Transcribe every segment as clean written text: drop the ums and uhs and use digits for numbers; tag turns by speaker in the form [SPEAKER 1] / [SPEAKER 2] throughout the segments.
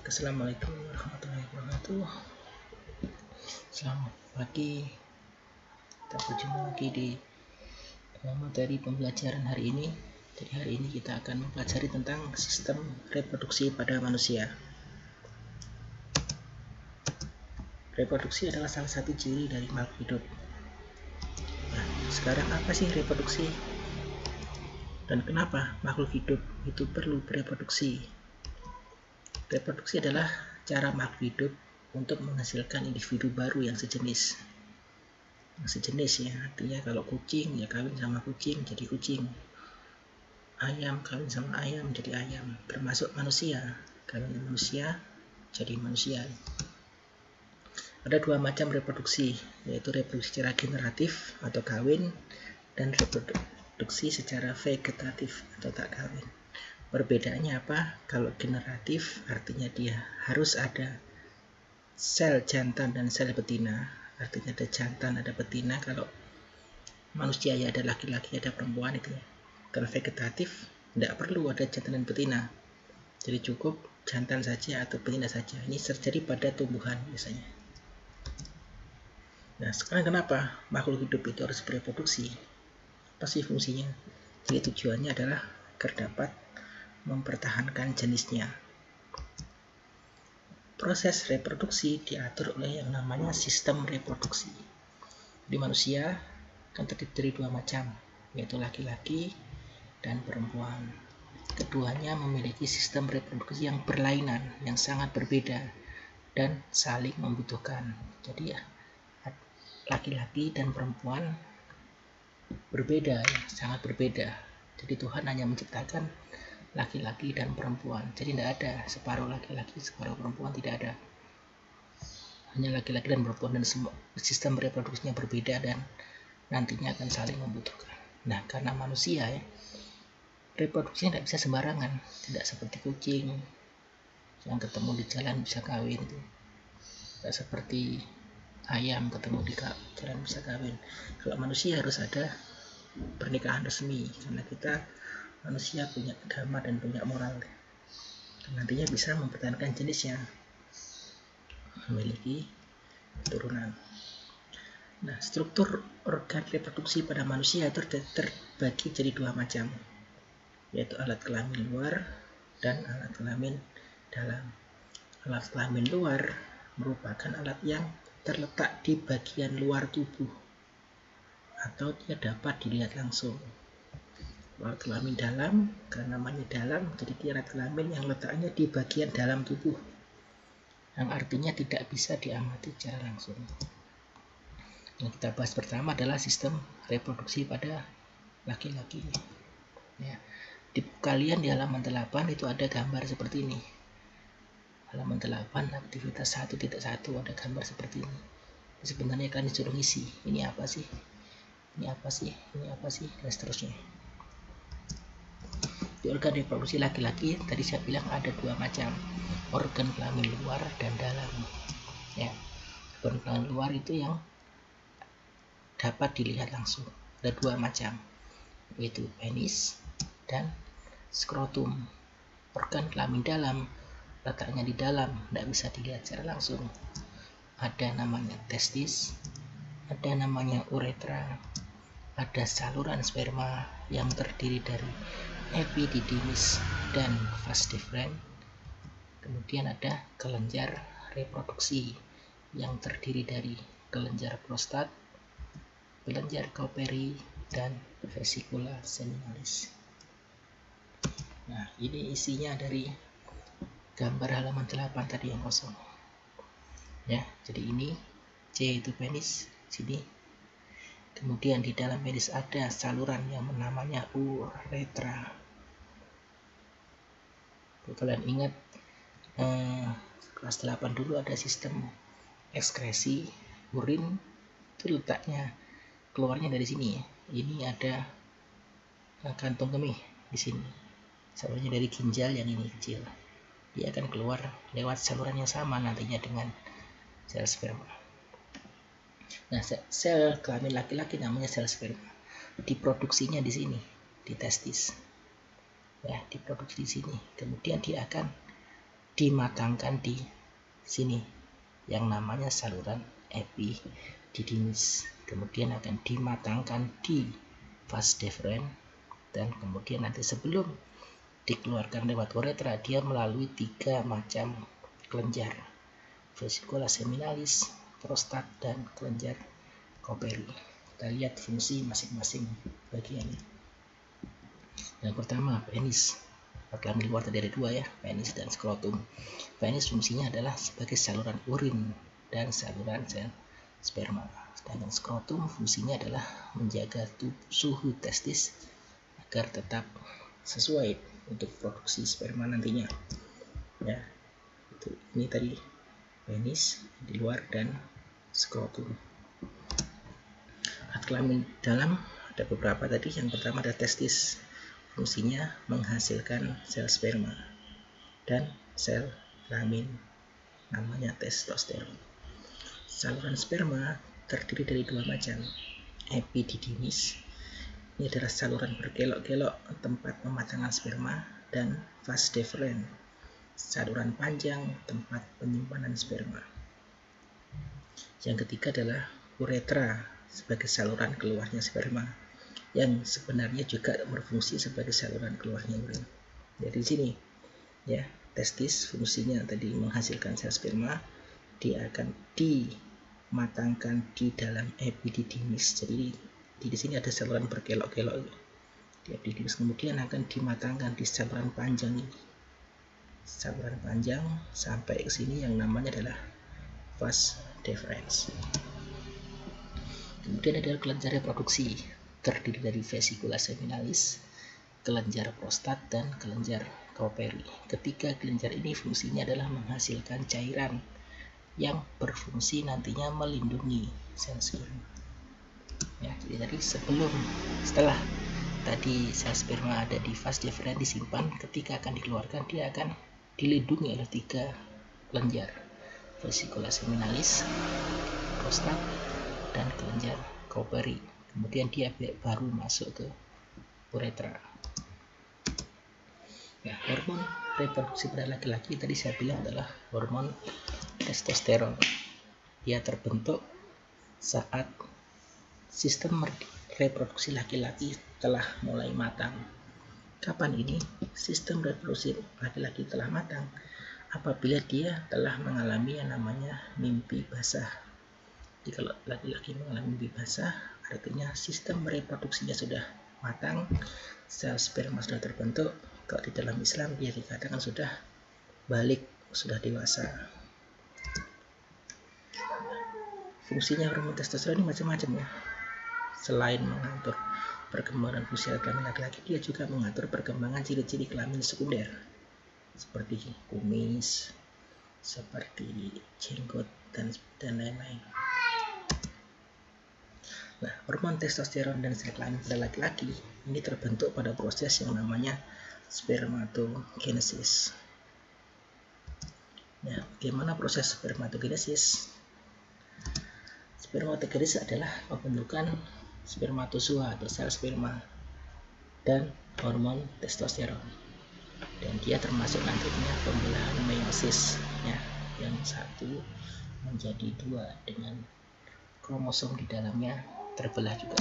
[SPEAKER 1] Assalamualaikum warahmatullahi wabarakatuh. Selamat pagi. Kita berjumpa lagi di materi pembelajaran hari ini. Jadi hari ini kita akan mempelajari tentang sistem reproduksi pada manusia. Reproduksi adalah salah satu ciri dari makhluk hidup. Nah, sekarang apa sih reproduksi? Dan kenapa makhluk hidup itu perlu bereproduksi? Reproduksi adalah cara makhluk hidup untuk menghasilkan individu baru yang sejenis. Ya, artinya kalau kucing ya kawin sama kucing jadi kucing, ayam kawin sama ayam jadi ayam, termasuk manusia kawin sama manusia jadi manusia. Ada dua macam reproduksi, yaitu reproduksi secara generatif atau kawin dan reproduksi secara vegetatif atau tak kawin. Perbedaannya apa? Kalau generatif artinya dia harus ada sel jantan dan sel betina, artinya ada jantan ada betina. Kalau manusia ya ada laki-laki ada perempuan itu ya. Kalau vegetatif tidak perlu ada jantan dan betina, jadi cukup jantan saja atau betina saja. Ini terjadi pada tumbuhan biasanya. Nah, sekarang kenapa makhluk hidup itu harus bereproduksi? Apa sih fungsinya? Jadi tujuannya adalah agar dapat mempertahankan jenisnya. Proses reproduksi diatur oleh yang namanya sistem reproduksi. Di manusia kan terdiri dari dua macam, yaitu laki-laki dan perempuan. Keduanya memiliki sistem reproduksi yang berlainan, yang sangat berbeda dan saling membutuhkan. Jadi ya, laki-laki dan perempuan berbeda, ya, sangat berbeda. Jadi Tuhan hanya menciptakan laki-laki dan perempuan. Jadi tidak ada separuh laki-laki, separuh perempuan, tidak ada. Hanya laki-laki dan perempuan, dan semua sistem reproduksinya berbeda dan nantinya akan saling membutuhkan. Nah, karena manusia ya, reproduksinya tidak bisa sembarangan, tidak seperti kucing yang ketemu di jalan bisa kawin, tidak seperti ayam ketemu di jalan bisa kawin. Kalau manusia harus ada pernikahan resmi, karena kita manusia punya agama dan punya moral, dan nantinya bisa mempertahankan jenisnya, memiliki keturunan. Nah, struktur organ reproduksi pada manusia itu terbagi jadi dua macam, yaitu alat kelamin luar dan alat kelamin dalam. Alat kelamin luar merupakan alat yang terletak di bagian luar tubuh atau dia dapat dilihat langsung. Alat kelamin dalam, karena namanya dalam, jadi dia alat kelamin yang letaknya di bagian dalam tubuh, yang artinya tidak bisa diamati secara langsung. Yang kita bahas pertama adalah sistem reproduksi pada laki-laki. Ya, di kalian di halaman 8 itu ada gambar seperti ini. Halaman 8 aktivitas 1.1 ada gambar seperti ini. Sebenarnya kalian disuruh ngisi, ini apa sih? Ini apa sih? Ini apa sih? Dan seterusnya. Di organ reproduksi laki-laki tadi saya bilang ada dua macam, organ kelamin luar dan dalam. Ya, organ kelamin luar itu yang dapat dilihat langsung. Ada dua macam, yaitu penis dan skrotum. Organ kelamin dalam letaknya di dalam, tidak bisa dilihat secara langsung. Ada namanya testis, ada namanya uretra, ada saluran sperma yang terdiri dari epididymis dan vas deferens. Kemudian ada kelenjar reproduksi yang terdiri dari kelenjar prostat, kelenjar Golgi, dan vesicula seminalis. Nah, ini isinya dari gambar halaman 8 tadi yang kosong. Ya, jadi ini C itu penis, sini. Kemudian di dalam penis ada saluran yang namanya uretra. Kalau kalian ingat kelas 8 dulu ada sistem ekskresi urin, itu letaknya keluarnya dari sini ya. Ini ada kantong kemih di sini. Salurannya dari ginjal yang ini kecil. Dia akan keluar lewat saluran yang sama nantinya dengan sel sperma. Nah, sel kelamin laki-laki namanya sel sperma. Diproduksinya di sini, di testis. Ya, diproduksi di sini. Kemudian dia akan dimatangkan di sini yang namanya saluran epididymis, kemudian akan dimatangkan di vas deferens, dan kemudian nanti sebelum dikeluarkan lewat uretra dia melalui 3 macam kelenjar: vesicula seminalis, prostat, dan kelenjar Cowperry. Kita lihat fungsi masing-masing bagiannya. Yang pertama, penis. Kelamin luar tadi ada 2 ya, penis dan skrotum. Penis fungsinya adalah sebagai saluran urin dan saluran sel sperma. Sedangkan skrotum fungsinya adalah menjaga suhu testis agar tetap sesuai untuk produksi sperma nantinya. Ya, ini tadi penis di luar dan skrotum. Kelamin dalam ada beberapa tadi. Yang pertama ada testis, fungsinya menghasilkan sel sperma, dan sel kelamin namanya testosteron. Saluran sperma terdiri dari 2 macam, epididymis, ini adalah saluran berkelok-kelok tempat pematangan sperma, dan vas deferens, saluran panjang tempat penyimpanan sperma. Yang ketiga adalah uretra sebagai saluran keluarnya sperma, yang sebenarnya juga berfungsi sebagai saluran keluarnya urin. Jadi sini ya, testis fungsinya tadi menghasilkan sel sperma, dia akan dimatangkan di dalam epididymis. Jadi di sini ada saluran berkelok-kelok di epididymis, kemudian akan dimatangkan di saluran panjang ini. Saluran panjang sampai ke sini yang namanya adalah vas deferens. Kemudian ada kelenjar reproduksi, terdiri dari vesicula seminalis, kelenjar prostat, dan kelenjar Cowperry. Ketiga kelenjar ini fungsinya adalah menghasilkan cairan yang berfungsi nantinya melindungi sel sperma. Ya, jadi tadi setelah tadi sel sperma ada di vas deferens disimpan, ketika akan dikeluarkan dia akan dilindungi oleh 3 kelenjar, vesicula seminalis, prostat, dan kelenjar Cowperry. Kemudian dia baru masuk ke uretra. Ya, hormon reproduksi pada laki-laki tadi saya bilang adalah hormon testosteron. Dia terbentuk saat sistem reproduksi laki-laki telah mulai matang. Kapan ini sistem reproduksi laki-laki telah matang? Apabila dia telah mengalami yang namanya mimpi basah. Jadi kalau laki-laki mengalami mimpi basah, artinya sistem reproduksinya sudah matang, sel sperma sudah terbentuk. Kalau di dalam Islam dia dikatakan sudah balik, sudah dewasa. Fungsinya hormon testosteron ini macam-macam ya. Selain mengatur perkembangan fungsi kelamin laki-laki, dia juga mengatur perkembangan ciri-ciri kelamin sekunder seperti kumis, seperti jenggot, dan lain-lain. Nah, hormon testosteron dan sel kelamin pada laki-laki ini terbentuk pada proses yang namanya spermatogenesis. Ya, bagaimana proses spermatogenesis? Spermatogenesis adalah pembentukan spermatozoa atau sel sperma dan hormon testosteron. Dan dia termasuk nantinya pembelahan meiosis ya, yang 1 menjadi 2 dengan kromosom di dalamnya terbelah juga.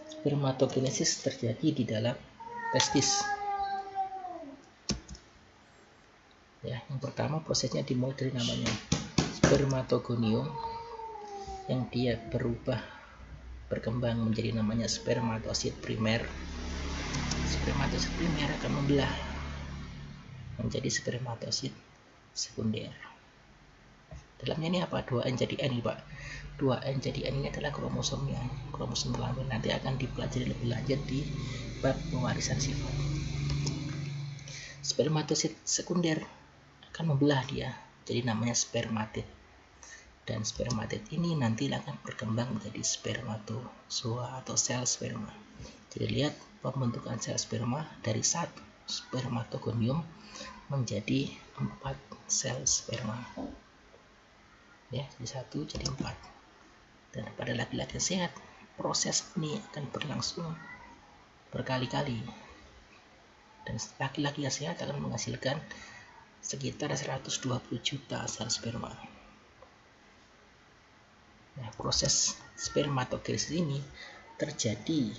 [SPEAKER 1] Spermatogenesis terjadi di dalam testis. Ya, yang pertama prosesnya dimulai dari namanya spermatogonium, yang dia berkembang menjadi namanya spermatosit primer. Spermatosit primer akan membelah menjadi spermatosit sekunder. Dalamnya ini apa? 2N jadi N, Pak. 2N jadi N ini adalah kromosomnya, kromosom kelamin. Nanti akan dipelajari lebih lanjut di bab pewarisan sifat. Spermatosit sekunder akan membelah dia, jadi namanya spermatid. Dan spermatid ini nanti akan berkembang menjadi spermatozoa atau sel sperma. Jadi lihat pembentukan sel sperma dari 1 spermatogonium menjadi 4 sel sperma. Ya, dari 1 jadi 4. Dan pada laki-laki sehat, proses ini akan berlangsung berkali-kali. dan laki-laki yang sehat akan menghasilkan sekitar 120 juta sel sperma. Nah, proses spermatogenesis ini terjadi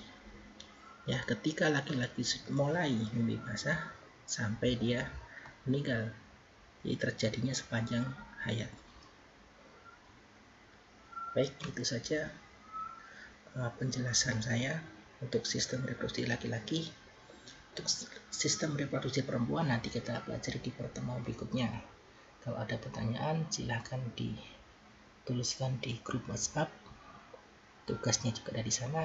[SPEAKER 1] ya ketika laki-laki mulai mimpi basah sampai dia meninggal. Jadi terjadinya sepanjang hayat. Baik, itu saja penjelasan saya untuk sistem reproduksi laki-laki. Untuk sistem reproduksi perempuan nanti kita pelajari di pertemuan berikutnya. Kalau ada pertanyaan silahkan dituliskan di grup WhatsApp. Tugasnya juga ada di sana.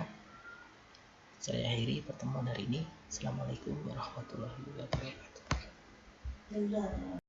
[SPEAKER 1] Saya akhiri pertemuan hari ini. Assalamualaikum warahmatullahi wabarakatuh.